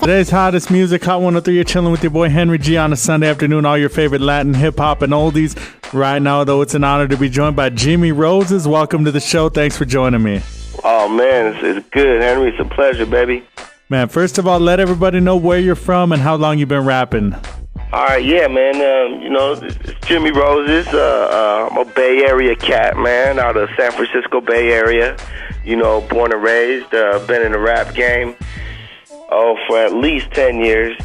Today's hottest music, Hot 103. You're chilling with your boy Henry G on a Sunday afternoon. All your favorite Latin, hip hop, and oldies. Right now, though, it's an honor to be joined by Jimmy Roses. Welcome to the show. Thanks for joining me. Oh man, it's good, Henry. It's a pleasure, baby. Man, first of all, let everybody know where you're from and how long you've been rapping. All right, yeah, man. It's Jimmy Roses. I'm a Bay Area cat, man, out of San Francisco Bay Area. Born and raised. Been in the rap game for at least 10 years.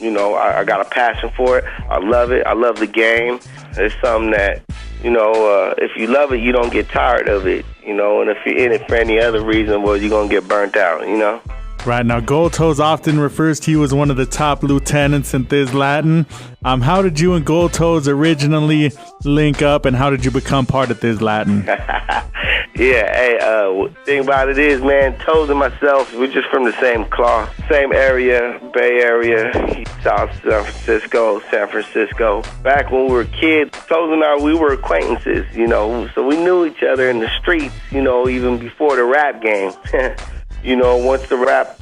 I got a passion for it. I love it. I love the game. It's something that, if you love it, you don't get tired of it. And if you're in it for any other reason, well, you're going to get burnt out, Right now, Gold Toes often refers to you as one of the top lieutenants in Thizz Latin. How did you and Gold Toes originally link up, and how did you become part of Thizz Latin? Thing about it is, man, Toes and myself, we're just from the same cloth, same area, Bay Area, South San Francisco. Back when we were kids, Toes and I, we were acquaintances, so we knew each other in the streets, even before the rap game. Once the rap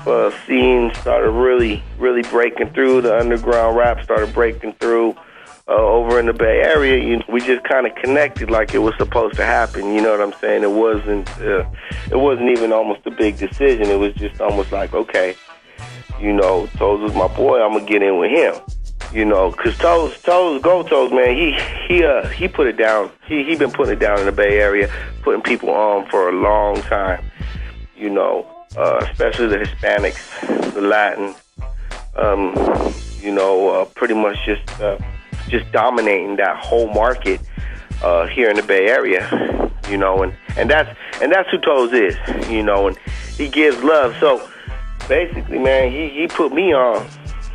scene started really breaking through, the underground rap started breaking through over in the Bay Area, we just kind of connected like it was supposed to happen. You know what I'm saying? It wasn't even almost a big decision. It was just almost like, okay, Toes is my boy. I'm gonna get in with him. Because Gold Toes, man, he put it down. He been putting it down in the Bay Area, putting people on for a long time. Especially the Hispanics, the Latin, pretty much just dominating that whole market here in the Bay Area, and that's who Toes is, and he gives love. So basically, man, he put me on.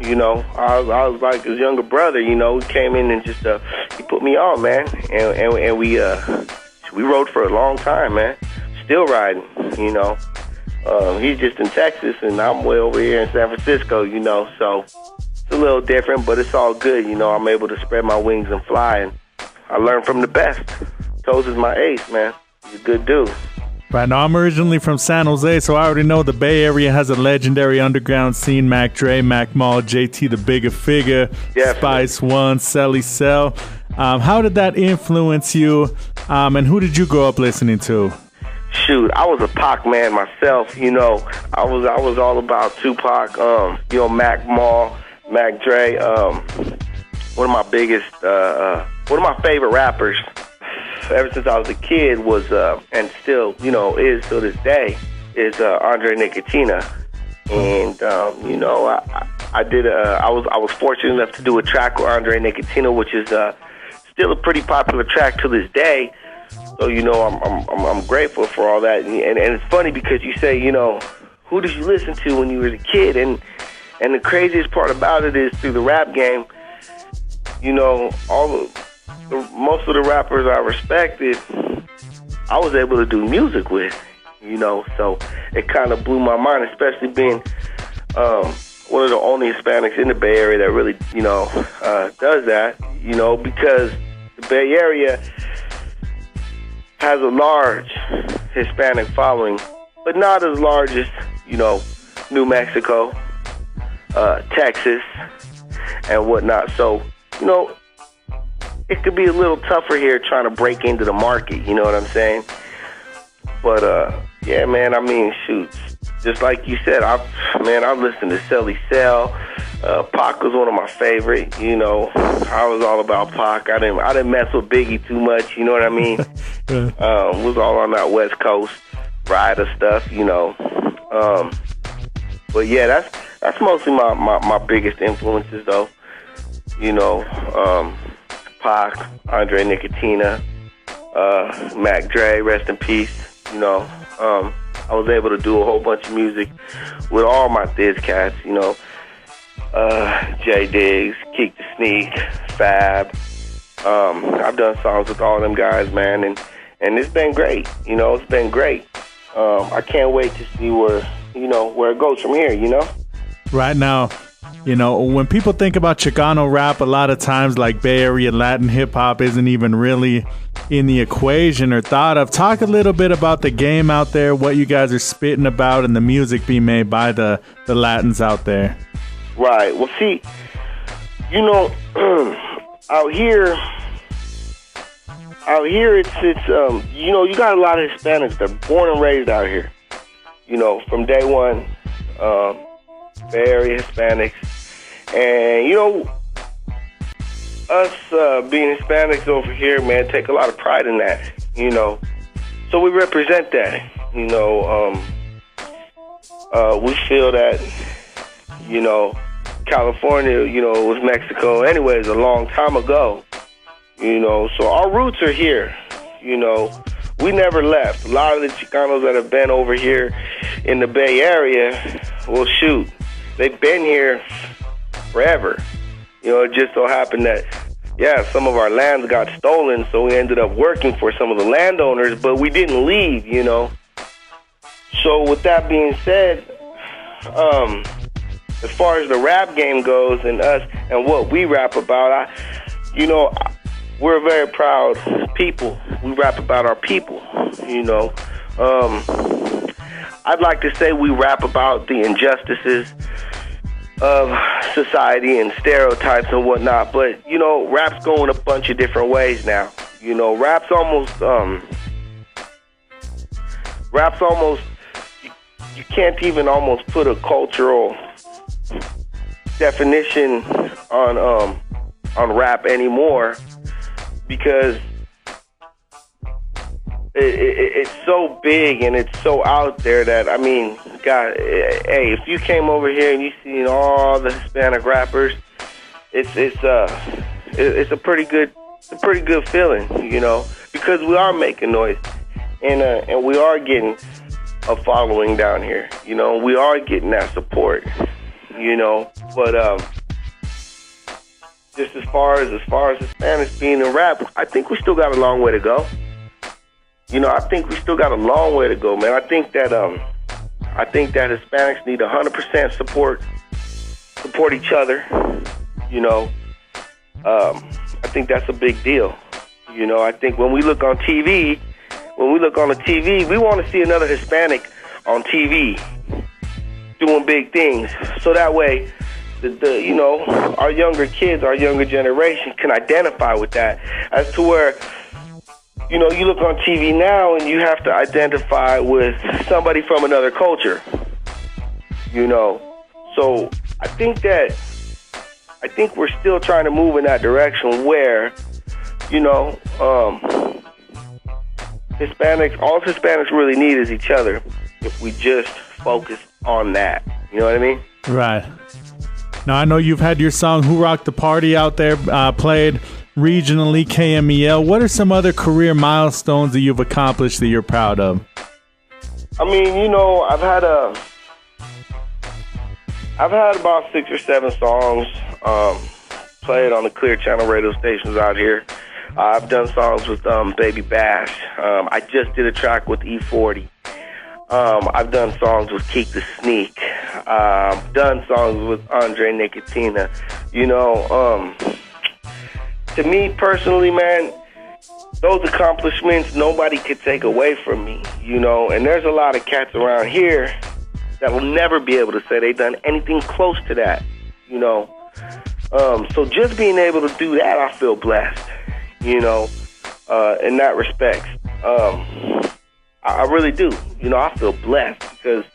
I was like his younger brother. He came in and just he put me on, man, and we rode for a long time, man. Still riding, He's just in Texas, and I'm way over here in San Francisco, so it's a little different, but it's all good, I'm able to spread my wings and fly, and I learn from the best. Toes is my ace, man. He's a good dude. Right now, I'm originally from San Jose, so I already know the Bay Area has a legendary underground scene. Mac Dre, Mac Mall, JT the Bigger Figure, Definitely. Spice One, Selly Cell. How did that influence you, and who did you grow up listening to? Shoot, I was a Pac man myself, I was all about Tupac, Mac Mall, Mac Dre, one of my favorite rappers ever since I was a kid was, and still, is to this day, is Andre Nicotina. And, I was fortunate enough to do a track with Andre Nicotina, which is still a pretty popular track to this day. So, I'm grateful for all that. And it's funny because you say, who did you listen to when you were a kid? And the craziest part about it is through the rap game, most of the rappers I respected, I was able to do music with, so it kind of blew my mind, especially being one of the only Hispanics in the Bay Area that really, does that, because the Bay Area has a large Hispanic following, but not as large as, New Mexico, Texas, and whatnot. So, it could be a little tougher here trying to break into the market, you know what I'm saying? But, yeah, man, I mean, shoot, just like you said, I've listened to Selly Cell. Pac was one of my favorite, I was all about Pac. I didn't mess with Biggie too much, you know what I mean? Was all on that West Coast rider stuff, but yeah, that's mostly my biggest influences though. Pac, Andre Nicotina, Mac Dre, rest in peace. I was able to do a whole bunch of music with all my Thizz cats, J Diggs, Keek the Sneak, Fab. I've done songs with all them guys, man, and it's been great. It's been great. I can't wait to see where it goes from here. Right now, when people think about Chicano rap, a lot of times like Bay Area Latin hip hop isn't even really in the equation or thought of. Talk a little bit about the game out there, what you guys are spitting about, and the music being made by the Latins out there. Right. Well, see, you know, out here, it's you know, you got a lot of Hispanics that are born and raised out here. You know, from day one, Bay Area Hispanics, and you know, us being Hispanics over here, man, take a lot of pride in that. You know, so we represent that. You know, we feel that, you know, California, you know, was Mexico anyways a long time ago. You know, so our roots are here. You know, we never left. A lot of the Chicanos that have been over here in the Bay Area, well, shoot, they've been here forever. You know, it just so happened that, yeah, some of our lands got stolen, so we ended up working for some of the landowners, but we didn't leave, you know. So with that being said, as far as the rap game goes and us and what we rap about, you know, we're a very proud people. We rap about our people, you know. I'd like to say we rap about the injustices of society and stereotypes and whatnot, but, you know, rap's going a bunch of different ways now. You know, rap's almost, you can't even almost put a cultural definition on rap anymore, because it's so big and it's so out there that, I mean, God, hey, if you came over here and you seen all the Hispanic rappers, it's a pretty good feeling, you know, because we are making noise and we are getting a following down here, you know, we are getting that support, you know, but just as far as Hispanics being in rap, I think we still got a long way to go. You know, I think we still got a long way to go, man. I think that Hispanics need 100% support each other. You know, I think that's a big deal. You know, I think when we look on TV, we want to see another Hispanic on TV doing big things, so that way, the you know, our younger kids, our younger generation can identify with that, as to where, you know, you look on TV now and you have to identify with somebody from another culture, you know. So I think we're still trying to move in that direction where, you know, all Hispanics really need is each other if we just focus on that. You know what I mean? Right. Now, I know you've had your song Who Rocked the Party out there played regionally, KMEL. What are some other career milestones that you've accomplished that you're proud of? I mean, you know, I've had about 6 or 7 songs played on the Clear Channel radio stations out here. I've done songs with Baby Bash. I just did a track with E40. I've done songs with Keek the Sneak. Done songs with Andre Nicotina. You know, to me personally, man, those accomplishments nobody could take away from me, you know, and there's a lot of cats around here that will never be able to say they've done anything close to that, you know. So just being able to do that, I feel blessed, you know, in that respect. I really do, you know, I feel blessed because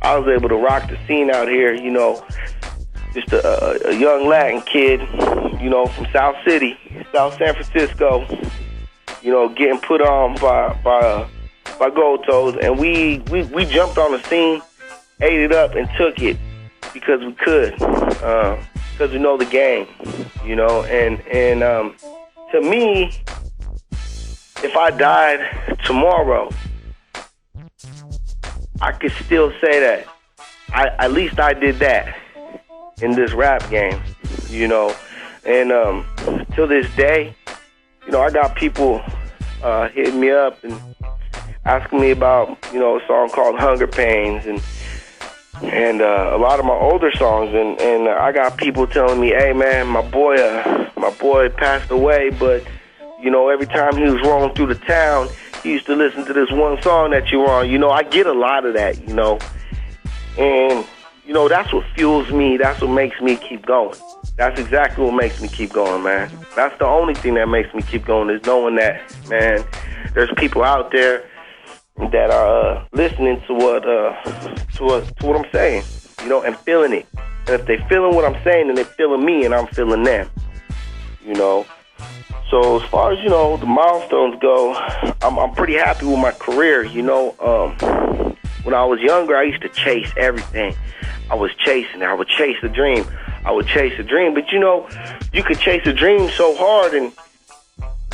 I was able to rock the scene out here, you know, just a young Latin kid, you know, from South City, South San Francisco, you know, getting put on by Gold Toes, and we jumped on the scene, ate it up, and took it because we could, because we know the game, you know, and to me, if I died tomorrow, I could still say that at least I did that in this rap game, you know. And till this day, you know, I got people hitting me up and asking me about, you know, a song called Hunger Pains and a lot of my older songs, and I got people telling me, hey man, my boy passed away, but you know, every time he was rolling through the town, he used to listen to this one song that you were on. You know, I get a lot of that, you know. And, you know, that's what fuels me. That's what makes me keep going. That's exactly what makes me keep going, man. That's the only thing that makes me keep going, is knowing that, man, there's people out there that are listening to what I'm saying, you know, and feeling it. And if they feeling what I'm saying, then they're feeling me, and I'm feeling them, you know. So as far as, you know, the milestones go, I'm pretty happy with my career, you know. When I was younger, I used to chase everything. I would chase the dream. But, you know, you could chase a dream so hard and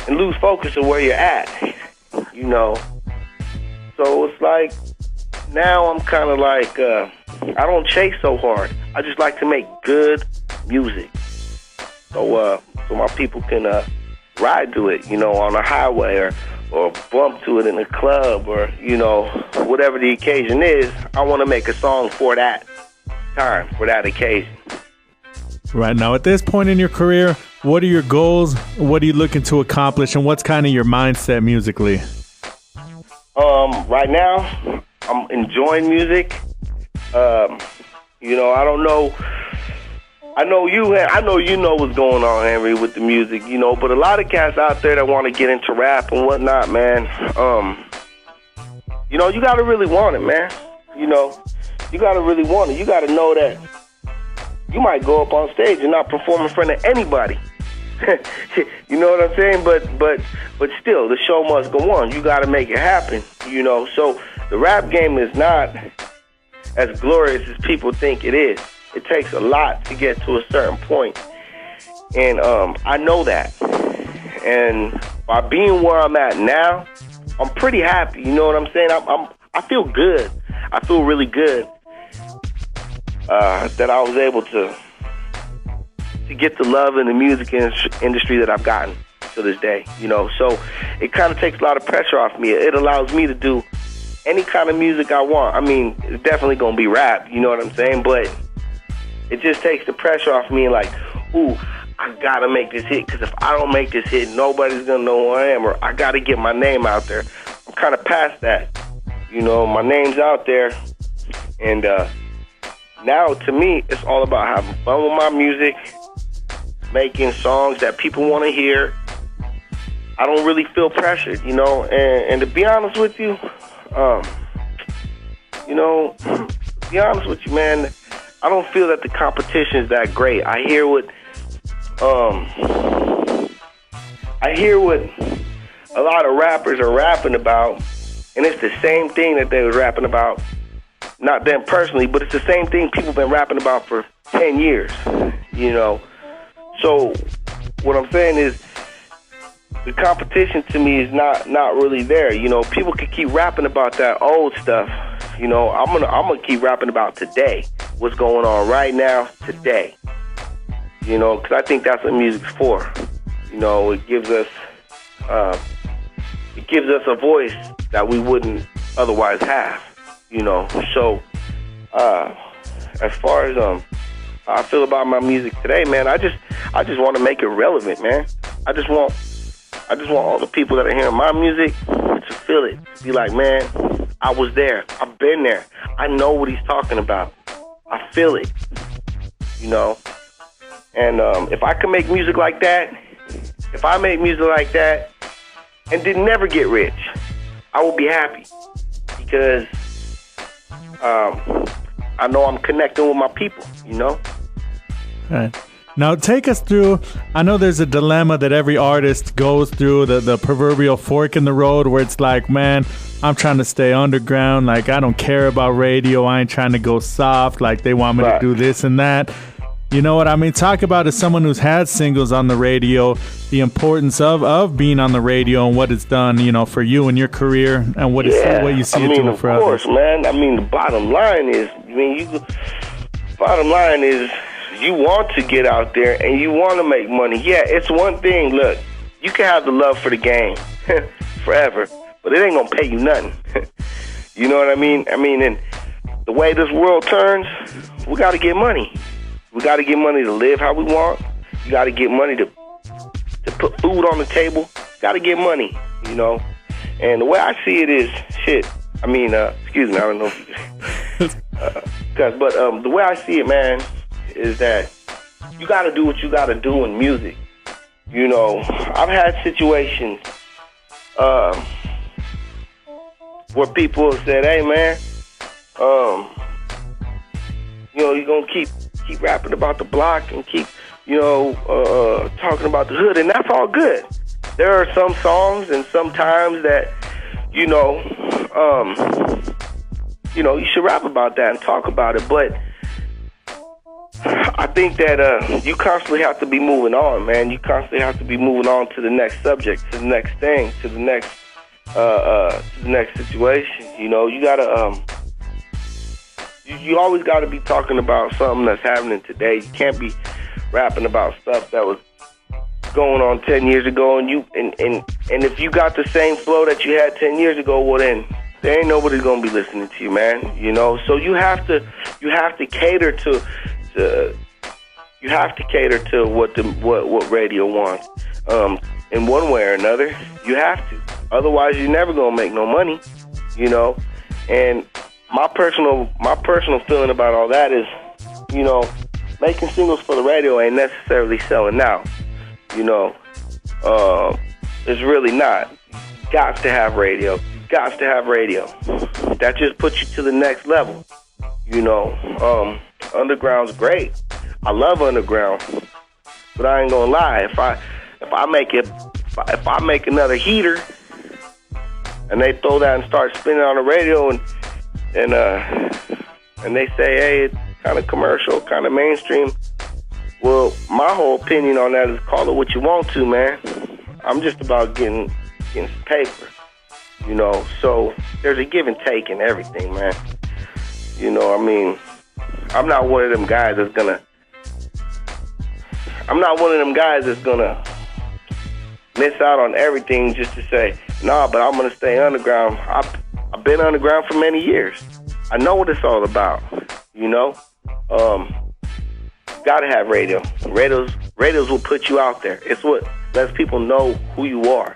lose focus of where you're at, you know. So it's like, now I'm kind of like, I don't chase so hard. I just like to make good music. So my people can ride to it, you know, on a highway or bump to it in a club, or, you know, whatever the occasion is. I want to make a song for that time, for that occasion. Right now, at this point in your career, what are your goals? What are you looking to accomplish, and what's kind of your mindset musically? Right now, I'm enjoying music. You know, I don't know. I know you know what's going on, Henry, with the music, you know, but a lot of cats out there that want to get into rap and whatnot, man, you know, you got to really want it, man. You know, you got to really want it. You got to know that you might go up on stage and not perform in front of anybody. You know what I'm saying? But still, the show must go on. You got to make it happen, you know. So the rap game is not as glorious as people think it is. It takes a lot to get to a certain point. And I know that. And by being where I'm at now, I'm pretty happy. You know what I'm saying? I feel good. I feel really good that I was able to get the love in the music industry that I've gotten to this day. You know, so it kind of takes a lot of pressure off me. It allows me to do any kind of music I want. I mean, it's definitely going to be rap, you know what I'm saying? But it just takes the pressure off me, and like, ooh, I got to make this hit, because if I don't make this hit, nobody's going to know who I am, or I got to get my name out there. I'm kind of past that. You know, my name's out there, and now to me, it's all about having fun with my music, making songs that people want to hear. I don't really feel pressured, you know, and to be honest with you, you know, to be honest with you, man, I don't feel that the competition is that great. I hear what a lot of rappers are rapping about, and it's the same thing that they were rapping about. Not them personally, but it's the same thing people have been rapping about for 10 years, you know. So what I'm saying is, the competition to me is not really there. You know, people could keep rapping about that old stuff. You know, I'm gonna keep rapping about today. What's going on right now, today. You know, because I think that's what music's for. You know, it gives us a voice that we wouldn't otherwise have. You know, so as far as how I feel about my music today, man, I just want to make it relevant, man. I just want all the people that are hearing my music to feel it. Be like, man, I was there. I've been there. I know what he's talking about. I feel it, you know. And if I can make music like that, and did never get rich, I will be happy, because I know I'm connecting with my people, you know. All right. Now, take us through, I know there's a dilemma that every artist goes through, the proverbial fork in the road, where it's like, man, I'm trying to stay underground. Like, I don't care about radio. I ain't trying to go soft. Like, they want me to do this and that. You know what I mean? Talk about, as someone who's had singles on the radio, the importance of being on the radio and what it's done, you know, for you and your career, and what you see it doing for others. Of course, man. I mean, the bottom line is, you want to get out there and you want to make money. Yeah, it's one thing. Look, you can have the love for the game forever, but it ain't going to pay you nothing. You know what I mean? I mean, and the way this world turns, we got to get money. We got to get money to live how we want. You got to get money to put food on the table. Got to get money, you know. And the way I see it is, shit. I mean, excuse me, I don't know if you But the way I see it, man, is that you got to do what you got to do in music. You know, I've had situations where people have said, "Hey, man, you know, you're gonna keep rapping about the block and keep, you know, talking about the hood," and that's all good. There are some songs and some times that, you know, you should rap about that and talk about it. But I think that you constantly have to be moving on, man. You constantly have to be moving on to the next subject, to the next thing, to the next situation. You know, you gotta you always gotta be talking about something that's happening today. You can't be rapping about stuff that was going on 10 years ago, and if you got the same flow that you had 10 years ago, well then there ain't nobody gonna be listening to you, man. You know, so you have to cater to what radio wants. In one way or another, you have to. Otherwise, you're never gonna make no money. You know, and my personal feeling about all that is, you know, making singles for the radio ain't necessarily selling out. You know, it's really not. You got to have radio. You got to have radio. That just puts you to the next level. You know, underground's great. I love underground, but I ain't gonna lie. If I make another heater, and they throw that and start spinning on the radio, and they say, hey, it's kind of commercial, kind of mainstream. Well, my whole opinion on that is call it what you want to, man. I'm just about getting some paper, you know. So there's a give and take in everything, man. You know, I mean, I'm not one of them guys that's gonna miss out on everything just to say, nah, but I'm gonna stay underground. I've been underground for many years. I know what it's all about, you know. Gotta have radio. Radios will put you out there. It's what lets people know who you are,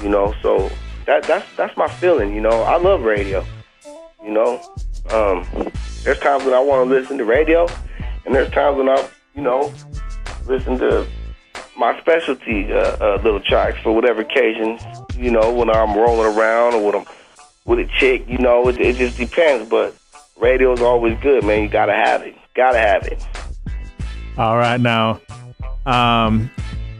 you know. So that's my feeling, you know. I love radio, you know. There's times when I want to listen to radio, and there's times when I, you know, listen to my specialty little tracks for whatever occasion, you know, when I'm rolling around or when I'm with a chick, you know. It just depends, but radio's always good, man. You gotta have it. Gotta have it. All right, now,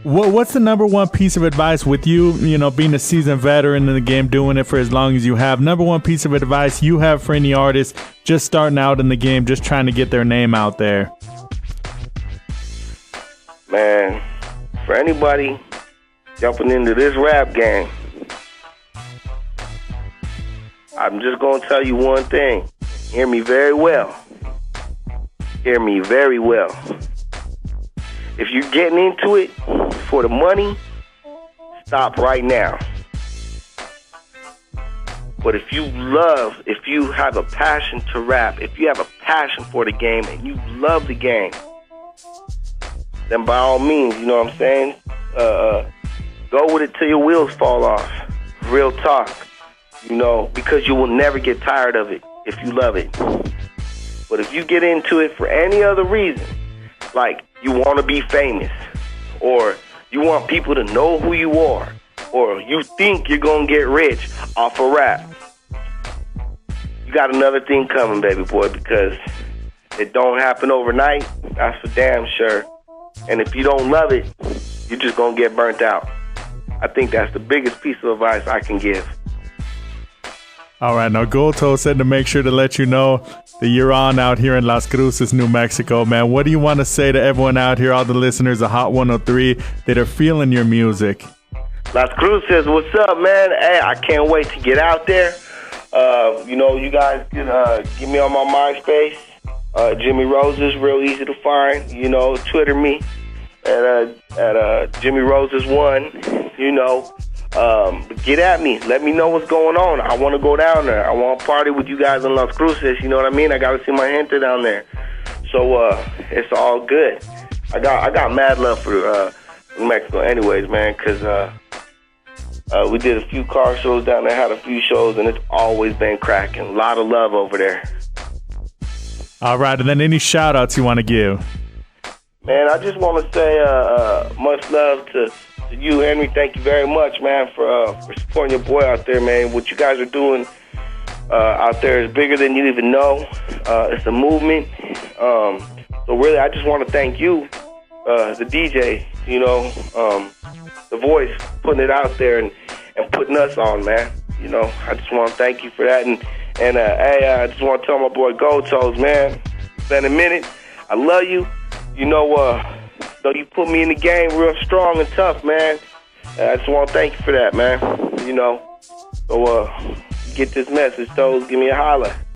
what's the number one piece of advice with you, you know, being a seasoned veteran in the game, doing it for as long as you have, number one piece of advice you have for any artist just starting out in the game, just trying to get their name out there? Man, for anybody jumping into this rap game, I'm just going to tell you one thing. Hear me very well. Hear me very well. If you're getting into it for the money, stop right now. But if you have a passion to rap, if you have a passion for the game and you love the game, then by all means, you know what I'm saying? Go with it till your wheels fall off. Real talk. You know, because you will never get tired of it if you love it. But if you get into it for any other reason, like you want to be famous, or you want people to know who you are, or you think you're going to get rich off of rap, you got another thing coming, baby boy, because it don't happen overnight. That's for damn sure. And if you don't love it, you're just going to get burnt out. I think that's the biggest piece of advice I can give. All right, now Goldtoe said to make sure to let you know that you're on out here in Las Cruces, New Mexico, man. What do you want to say to everyone out here, all the listeners of Hot 103 that are feeling your music? Las Cruces, what's up, man? Hey, I can't wait to get out there. You know, you guys can get me on my MySpace. Jimmy Roses, real easy to find. You know, Twitter me at Jimmy Roses 1. You know. Get at me. Let me know what's going on. I want to go down there. I want to party with you guys in Las Cruces. You know what I mean? I got to see my gente down there. So it's all good. I got mad love for New Mexico anyways, man, because we did a few car shows down there, had a few shows, and it's always been cracking. A lot of love over there. All right, and then any shout-outs you want to give? Man, I just want to say much love to you, Henry. Thank you very much, man, for supporting your boy out there, man. What you guys are doing out there is bigger than you even know. It's a movement. So really, I just want to thank you, the DJ, you know, the voice, putting it out there and putting us on, man. You know, I just want to thank you for that. And hey, I just want to tell my boy Gold Toes, man, it's been a minute. I love you. You know, you put me in the game real strong and tough, man. I just want to thank you for that, man. You know, so get this message, Toes. Give me a holler.